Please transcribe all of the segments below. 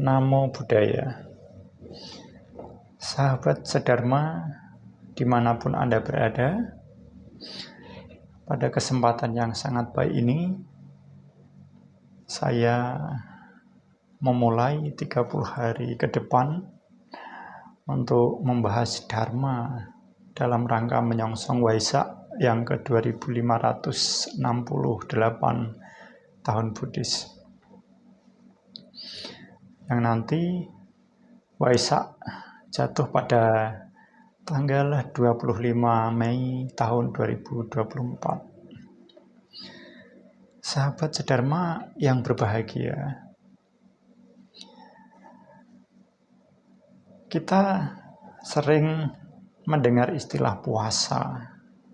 Namo Buddhaya. Sahabat sedharma dimanapun Anda berada, pada kesempatan yang sangat baik ini saya memulai 30 hari ke depan untuk membahas Dharma dalam rangka menyongsong Waisak yang ke-2568 tahun Buddhis, yang nanti Waisak jatuh pada tanggal 25 Mei tahun 2024. Sahabat sedharma yang berbahagia, kita sering mendengar istilah puasa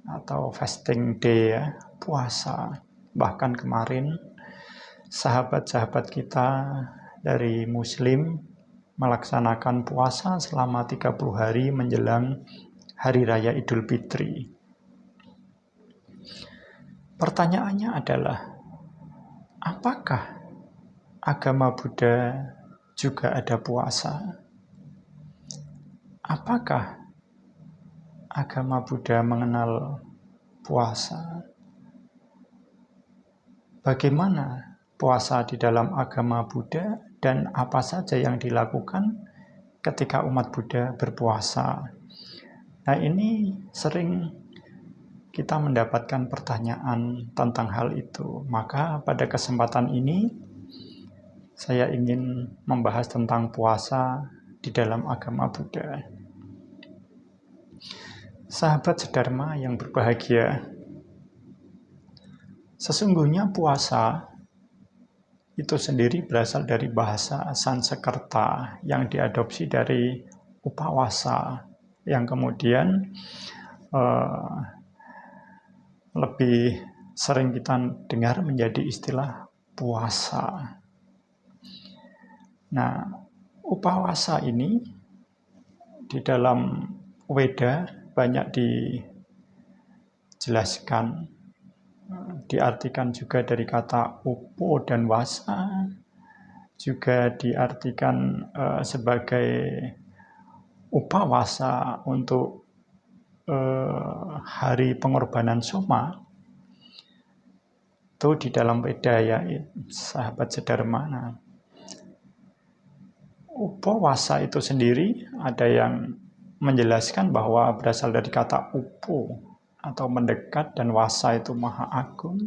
atau fasting day ya, puasa. Bahkan kemarin sahabat-sahabat kita dari Muslim melaksanakan puasa selama 30 hari menjelang Hari Raya Idul Fitri. Pertanyaannya adalah, apakah agama Buddha juga ada puasa? Apakah agama Buddha mengenal puasa? Bagaimana puasa di dalam agama Buddha dan apa saja yang dilakukan ketika umat Buddha berpuasa? Nah, ini sering kita mendapatkan pertanyaan tentang hal itu. Maka pada kesempatan ini saya ingin membahas tentang puasa di dalam agama Buddha. Sahabat sedharma yang berbahagia, sesungguhnya puasa itu sendiri berasal dari bahasa Sanskerta yang diadopsi dari upawasa, yang kemudian lebih sering kita dengar menjadi istilah puasa. Nah, upawasa ini di dalam Weda banyak dijelaskan, diartikan juga dari kata upo dan wasa, juga diartikan sebagai upawasa untuk hari pengorbanan soma. Itu di dalam Weda ya, sahabat sedharma. Nah, upawasa itu sendiri ada yang menjelaskan bahwa berasal dari kata upo atau mendekat, dan wasa itu maha agung,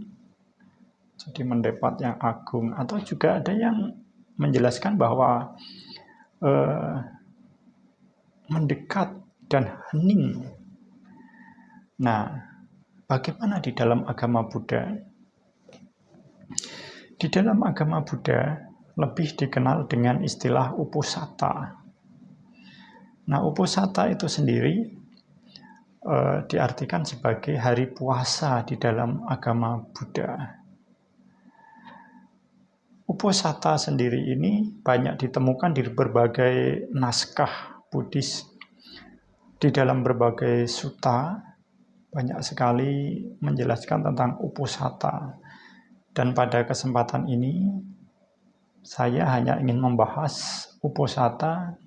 jadi mendekat yang agung. Atau juga ada yang menjelaskan bahwa mendekat dan hening. Nah, bagaimana di dalam agama Buddha? Di dalam agama Buddha lebih dikenal dengan istilah uposatha. Nah, uposatha itu sendiri diartikan sebagai hari puasa di dalam agama Buddha. Uposatha sendiri ini banyak ditemukan di berbagai naskah Buddhis. Di dalam berbagai sutta banyak sekali menjelaskan tentang uposatha. Dan pada kesempatan ini saya hanya ingin membahas uposatha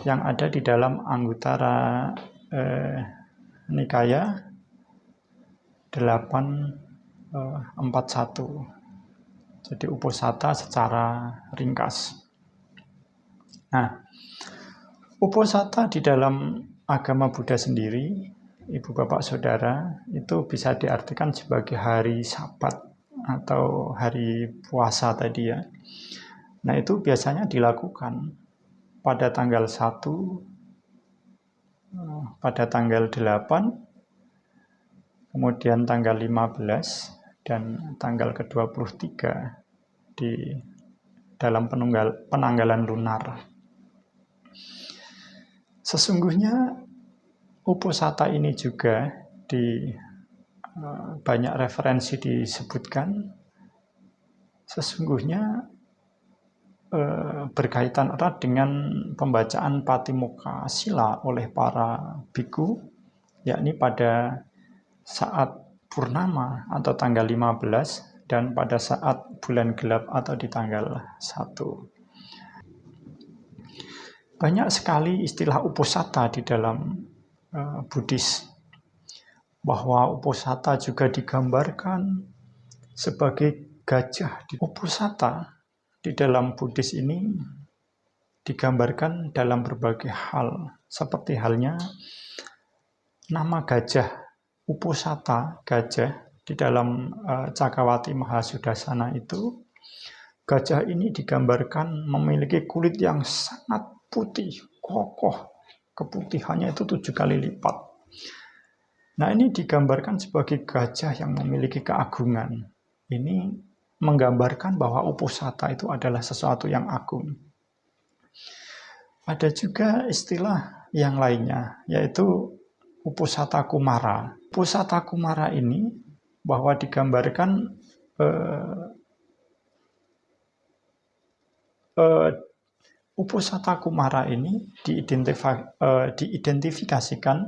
yang ada di dalam Anguttara Nikaya 841. Jadi uposatha secara ringkas. Nah, uposatha di dalam agama Buddha sendiri, Ibu Bapak Saudara, itu bisa diartikan sebagai hari Sabat atau hari puasa tadi ya. Nah, itu biasanya dilakukan pada tanggal 1, pada tanggal 8, kemudian tanggal 15, dan tanggal ke-23 di dalam penanggalan lunar. Sesungguhnya uposatha ini juga di banyak referensi disebutkan sesungguhnya berkaitan erat dengan pembacaan Patimokkha Sila oleh para bhikkhu, yakni pada saat purnama atau tanggal 15 dan pada saat bulan gelap atau di tanggal 1. Banyak sekali istilah uposatha di dalam Buddhis, bahwa uposatha juga digambarkan sebagai gajah. Uposatha di dalam Buddhis ini digambarkan dalam berbagai hal, seperti halnya nama gajah uposatha, gajah di dalam Cakkawati Mahasudassana itu. Gajah ini digambarkan memiliki kulit yang sangat putih, kokoh. Keputihannya itu 7 kali lipat. Nah, ini digambarkan sebagai gajah yang memiliki keagungan. Ini menggambarkan bahwa uposatha itu adalah sesuatu yang agung. Ada juga istilah yang lainnya, yaitu uposatha kumara. Uposatha kumara ini bahwa digambarkan uposatha kumara ini diidentifikasikan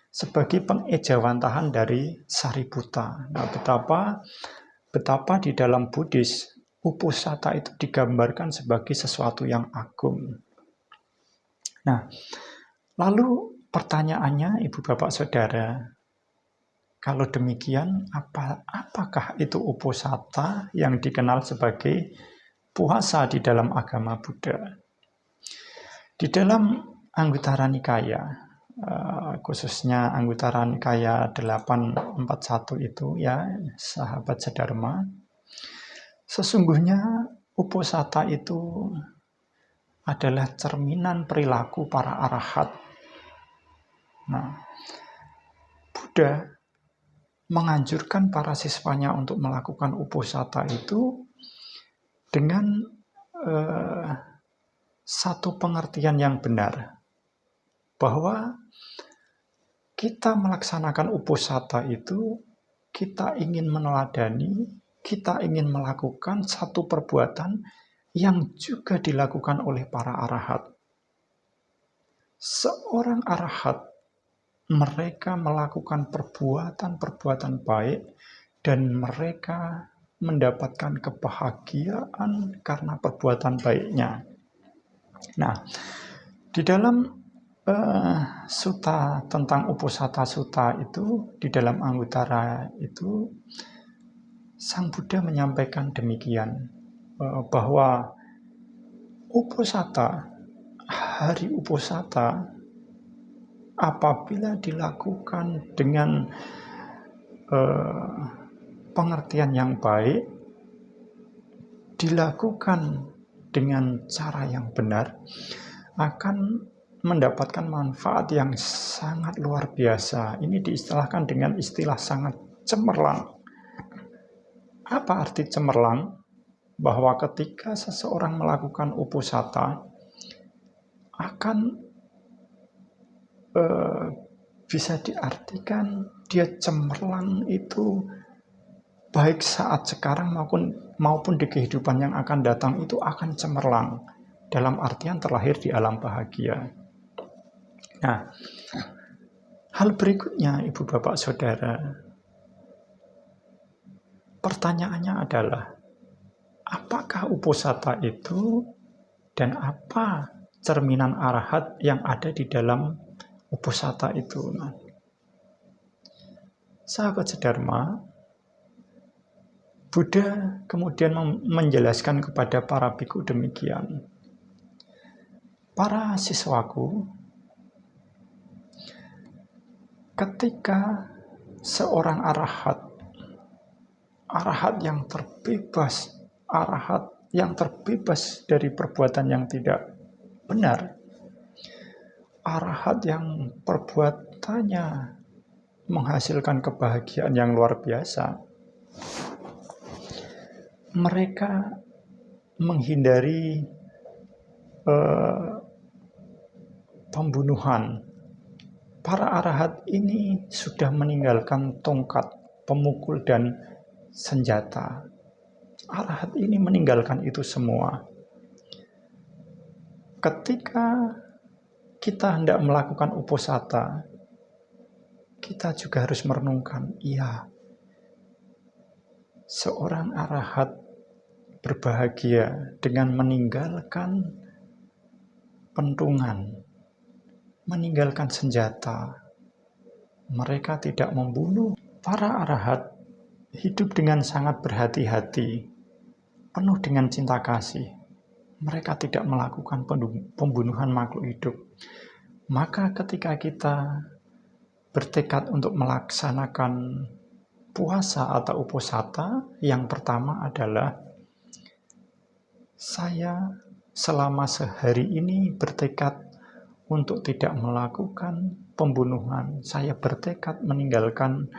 sebagai pengejawantahan dari Sariputta. Nah, betapa di dalam Buddhis uposatha itu digambarkan sebagai sesuatu yang agung. Nah, lalu pertanyaannya, Ibu Bapak Saudara, kalau demikian apakah itu uposatha yang dikenal sebagai puasa di dalam agama Buddha? Di dalam Anguttara Nikaya, khususnya Anguttara Nikaya 841 itu ya, sahabat sedharma, sesungguhnya uposatha itu adalah cerminan perilaku para arahat. Nah, Buddha menganjurkan para siswanya untuk melakukan uposatha itu dengan satu pengertian yang benar, bahwa kita melaksanakan uposatha itu, kita ingin meneladani, kita ingin melakukan satu perbuatan yang juga dilakukan oleh para arahat. Seorang arahat, mereka melakukan perbuatan-perbuatan baik dan mereka mendapatkan kebahagiaan karena perbuatan baiknya. Nah, di dalam sutta tentang uposatha sutta itu, di dalam Anguttara itu, Sang Buddha menyampaikan demikian, bahwa uposatha, hari uposatha, apabila dilakukan dengan pengertian yang baik, dilakukan dengan cara yang benar, akan mendapatkan manfaat yang sangat luar biasa. Ini diistilahkan dengan istilah sangat cemerlang. Apa arti cemerlang? Bahwa ketika seseorang melakukan uposatha, akan bisa diartikan dia cemerlang itu baik saat sekarang maupun di kehidupan yang akan datang itu akan cemerlang, dalam artian terlahir di alam bahagia. Nah, hal berikutnya, Ibu Bapak Saudara, pertanyaannya adalah, apakah uposatha itu dan apa cerminan arahat yang ada di dalam uposatha itu? Nah, sahabat sedharma, Buddha kemudian menjelaskan kepada para bhikkhu demikian. Para siswaku, ketika seorang arahat yang terbebas, arahat yang terbebas dari perbuatan yang tidak benar, arahat yang perbuatannya menghasilkan kebahagiaan yang luar biasa, mereka menghindari pembunuhan. Para arahat ini sudah meninggalkan tongkat, pemukul, dan senjata. Arahat ini meninggalkan itu semua. Ketika kita hendak melakukan uposatha, kita juga harus merenungkan, iya, seorang arahat berbahagia dengan meninggalkan pentungan, meninggalkan senjata. Mereka tidak membunuh. Para arahat hidup dengan sangat berhati-hati, penuh dengan cinta kasih. Mereka tidak melakukan pembunuhan makhluk hidup. Maka ketika kita bertekad untuk melaksanakan puasa atau uposatha, yang pertama adalah saya selama sehari ini bertekad untuk tidak melakukan pembunuhan. Saya bertekad meninggalkan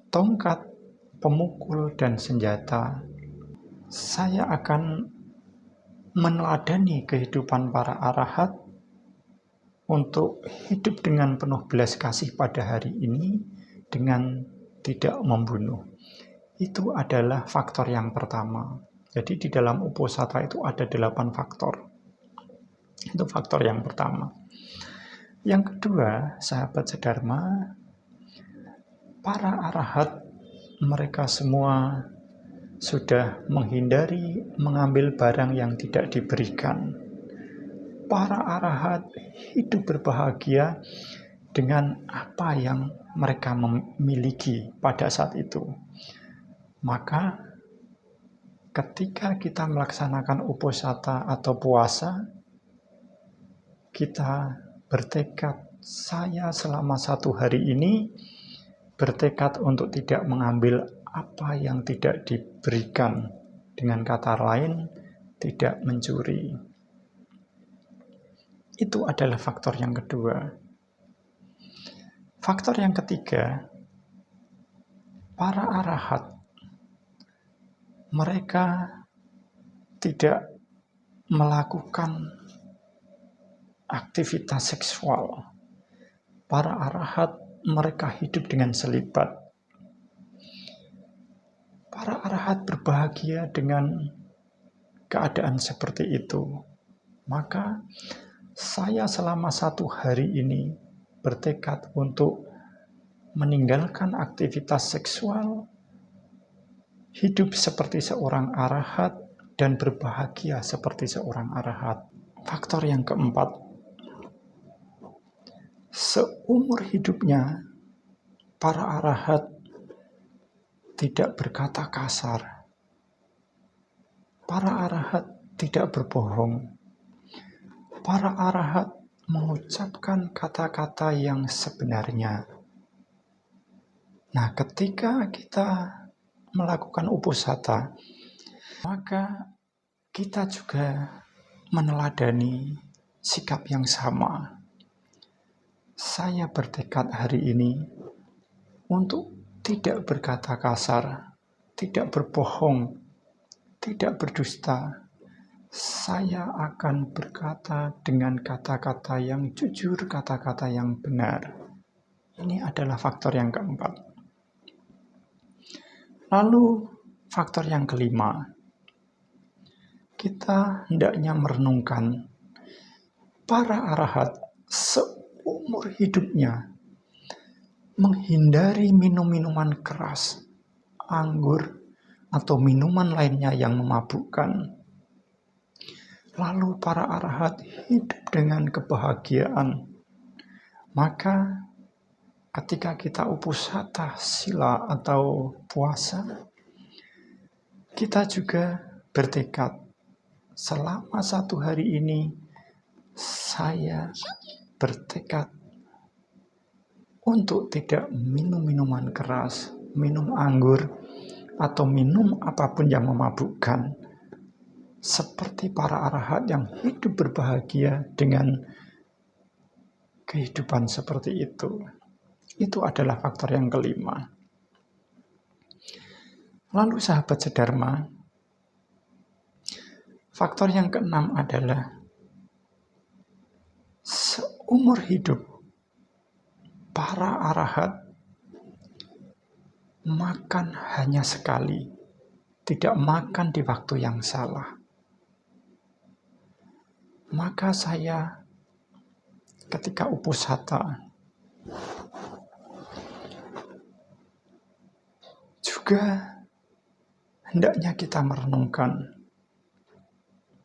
tongkat, pemukul, dan senjata. Saya akan meneladani kehidupan para arahat untuk hidup dengan penuh belas kasih pada hari ini dengan tidak membunuh. Itu adalah faktor yang pertama. Jadi di dalam uposatha itu ada 8 faktor. Itu faktor yang pertama. Yang kedua, sahabat sedharma, para arahat mereka semua sudah menghindari mengambil barang yang tidak diberikan. Para arahat hidup berbahagia dengan apa yang mereka memiliki pada saat itu. Maka ketika kita melaksanakan uposatha atau puasa, kita bertekad, saya selama 1 hari ini bertekad untuk tidak mengambil apa yang tidak diberikan. Dengan kata lain, tidak mencuri. Itu adalah faktor yang kedua. Faktor yang ketiga, para arahat mereka tidak melakukan aktivitas seksual. Para arahat mereka hidup dengan selibat. Para arahat berbahagia dengan keadaan seperti itu. Maka saya selama 1 hari ini bertekad untuk meninggalkan aktivitas seksual, hidup seperti seorang arahat, dan berbahagia seperti seorang arahat. Faktor yang keempat, seumur hidupnya para arahat tidak berkata kasar. Para arahat tidak berbohong. Para arahat mengucapkan kata-kata yang sebenarnya. Nah, ketika kita melakukan uposatha, maka kita juga meneladani sikap yang sama. Saya bertekad hari ini untuk tidak berkata kasar, tidak berbohong, tidak berdusta. Saya akan berkata dengan kata-kata yang jujur, kata-kata yang benar. Ini adalah faktor yang keempat. Lalu faktor yang kelima, kita hendaknya merenungkan para arahat seumur hidupnya menghindari minum-minuman keras, anggur, atau minuman lainnya yang memabukkan. Lalu para arahat hidup dengan kebahagiaan. Maka ketika kita uposatha sila atau puasa, kita juga bertekad selama 1 hari ini saya bertekad untuk tidak minum minuman keras, minum anggur, atau minum apapun yang memabukkan. Seperti para arahat yang hidup berbahagia dengan kehidupan seperti itu. Itu adalah faktor yang kelima. Lalu sahabat sedharma, faktor yang keenam adalah seumur hidup para arahat makan hanya sekali, tidak makan di waktu yang salah. Maka saya ketika uposatha juga hendaknya kita merenungkan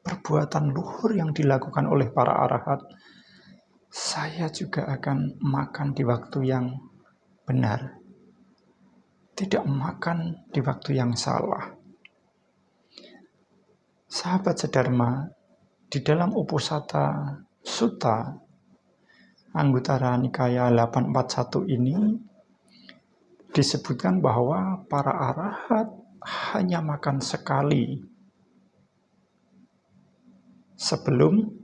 perbuatan luhur yang dilakukan oleh para arahat, saya juga akan makan di waktu yang benar, tidak makan di waktu yang salah. Sahabat sedharma, di dalam Uposatha Sutta Anguttara Nikaya 841 ini disebutkan bahwa para arahat hanya makan sekali sebelum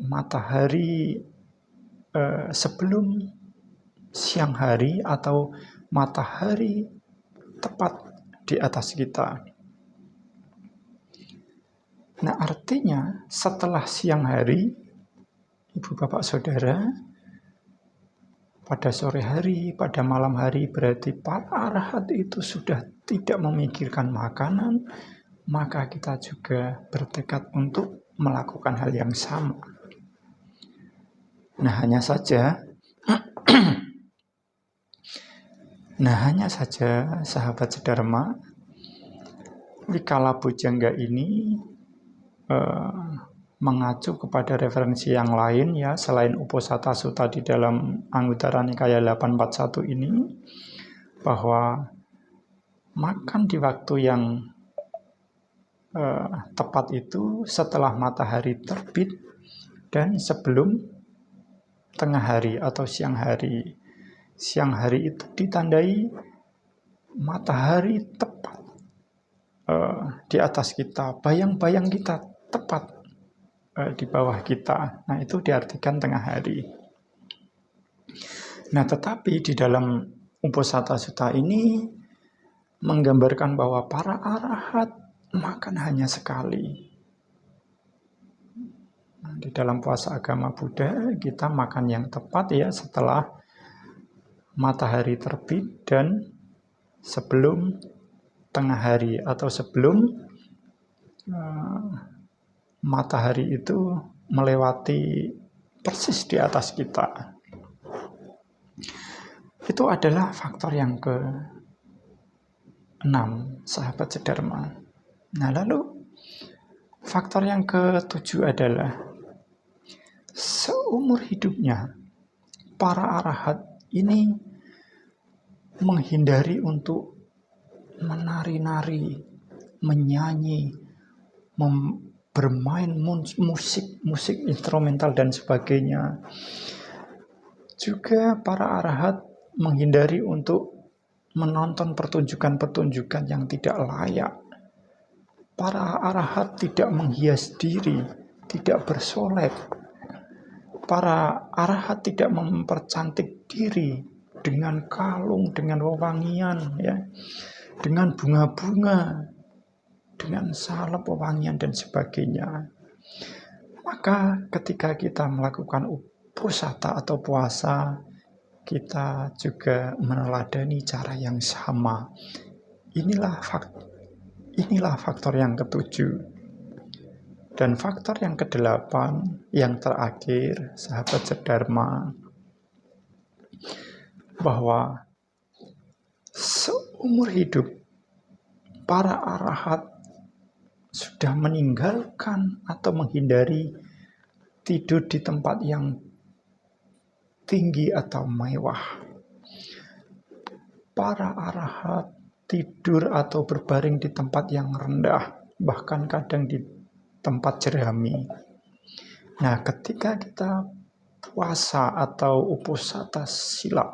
matahari, sebelum siang hari atau matahari tepat di atas kita. Nah, artinya setelah siang hari, Ibu Bapak Saudara, pada sore hari, pada malam hari, berarti para arahat itu sudah tidak memikirkan makanan, maka kita juga bertekad untuk melakukan hal yang sama. Nah, hanya saja sahabat sedharma, Wikala Bojjhanga ini mengacu kepada referensi yang lain ya, selain Uposatha Sutta di dalam Anguttara Nikaya 841 ini, bahwa makan di waktu yang tepat itu setelah matahari terbit dan sebelum tengah hari atau siang hari. Siang hari itu ditandai matahari tepat di atas kita, bayang-bayang kita tepat di bawah kita. Nah, itu diartikan tengah hari. Nah, tetapi di dalam Uposatha Sutta ini menggambarkan bahwa para arahat makan hanya sekali. Nah, di dalam puasa agama Buddha kita makan yang tepat ya setelah matahari terbit dan sebelum tengah hari atau sebelum matahari itu melewati persis di atas kita. Itu adalah faktor yang ke-6, sahabat sedharma. Nah, lalu faktor yang ke-7 adalah seumur hidupnya para arahat ini menghindari untuk menari-nari, menyanyi, bermain musik instrumental dan sebagainya. Juga para arahat menghindari untuk menonton pertunjukan-pertunjukan yang tidak layak. Para arahat tidak menghias diri, tidak bersolek. Para arahat tidak mempercantik diri dengan kalung, dengan wewangian, ya, dengan bunga-bunga, dengan salep, wewangian dan sebagainya. Maka ketika kita melakukan uposatha atau puasa, kita juga meneladani cara yang sama. Inilah faktor yang ke-7. Dan faktor yang ke-8, yang terakhir, sahabat sedharma, bahwa seumur hidup para arahat sudah meninggalkan atau menghindari tidur di tempat yang tinggi atau mewah. Para arahat tidur atau berbaring di tempat yang rendah, bahkan kadang di tempat jerami. Nah, ketika kita puasa atau uposatha sila,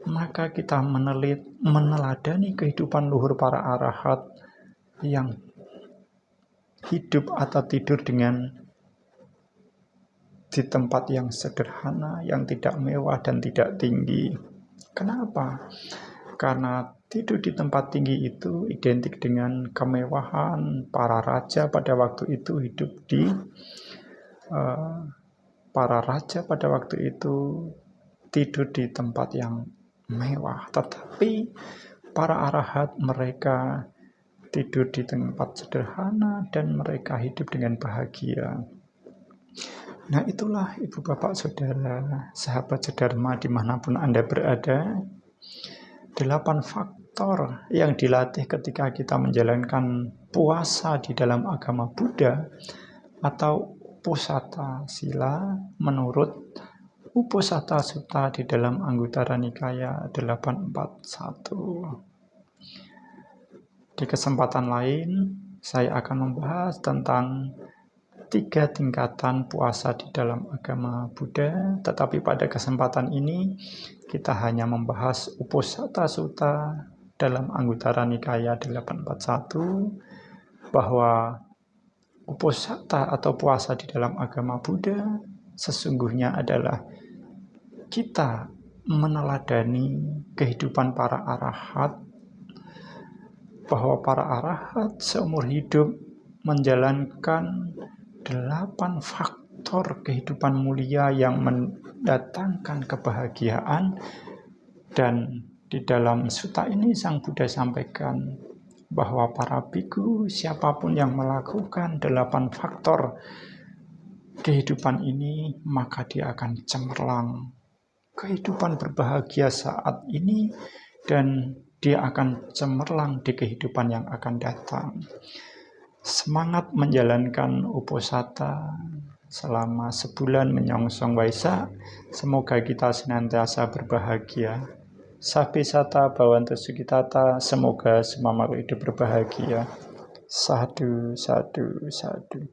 maka kita meneladani kehidupan luhur para arahat yang hidup atau tidur dengan di tempat yang sederhana, yang tidak mewah dan tidak tinggi. Kenapa? Karena tidur di tempat tinggi itu identik dengan kemewahan. Para raja pada waktu itu hidup di tidur di tempat yang mewah. Tetapi para arahat mereka tidur di tempat sederhana dan mereka hidup dengan bahagia. Nah, itulah Ibu Bapak Saudara, sahabat sedharma dimanapun Anda berada, 8 faktor yang dilatih ketika kita menjalankan puasa di dalam agama Buddha atau Uposatha Sila menurut Uposatha Sutta di dalam Anguttara Nikaya 841. Di kesempatan lain, saya akan membahas tentang 3 tingkatan puasa di dalam agama Buddha, tetapi pada kesempatan ini kita hanya membahas Uposatha Sutta dalam Anguttara Nikaya 841, bahwa Uposatha atau puasa di dalam agama Buddha sesungguhnya adalah kita meneladani kehidupan para arahat, bahwa para arahat seumur hidup menjalankan 8 faktor kehidupan mulia yang mendatangkan kebahagiaan. Dan di dalam sutta ini Sang Buddha sampaikan bahwa para bhikkhu, siapapun yang melakukan 8 faktor kehidupan ini, maka dia akan cemerlang kehidupan berbahagia saat ini, dan dia akan cemerlang di kehidupan yang akan datang. Semangat menjalankan Uposatha selama sebulan menyongsong Waisak. Semoga kita senantiasa berbahagia. Sabhisata bhavantu sukhitata. Semoga semua makhluk hidup berbahagia. Sadhu, sadhu, sadhu.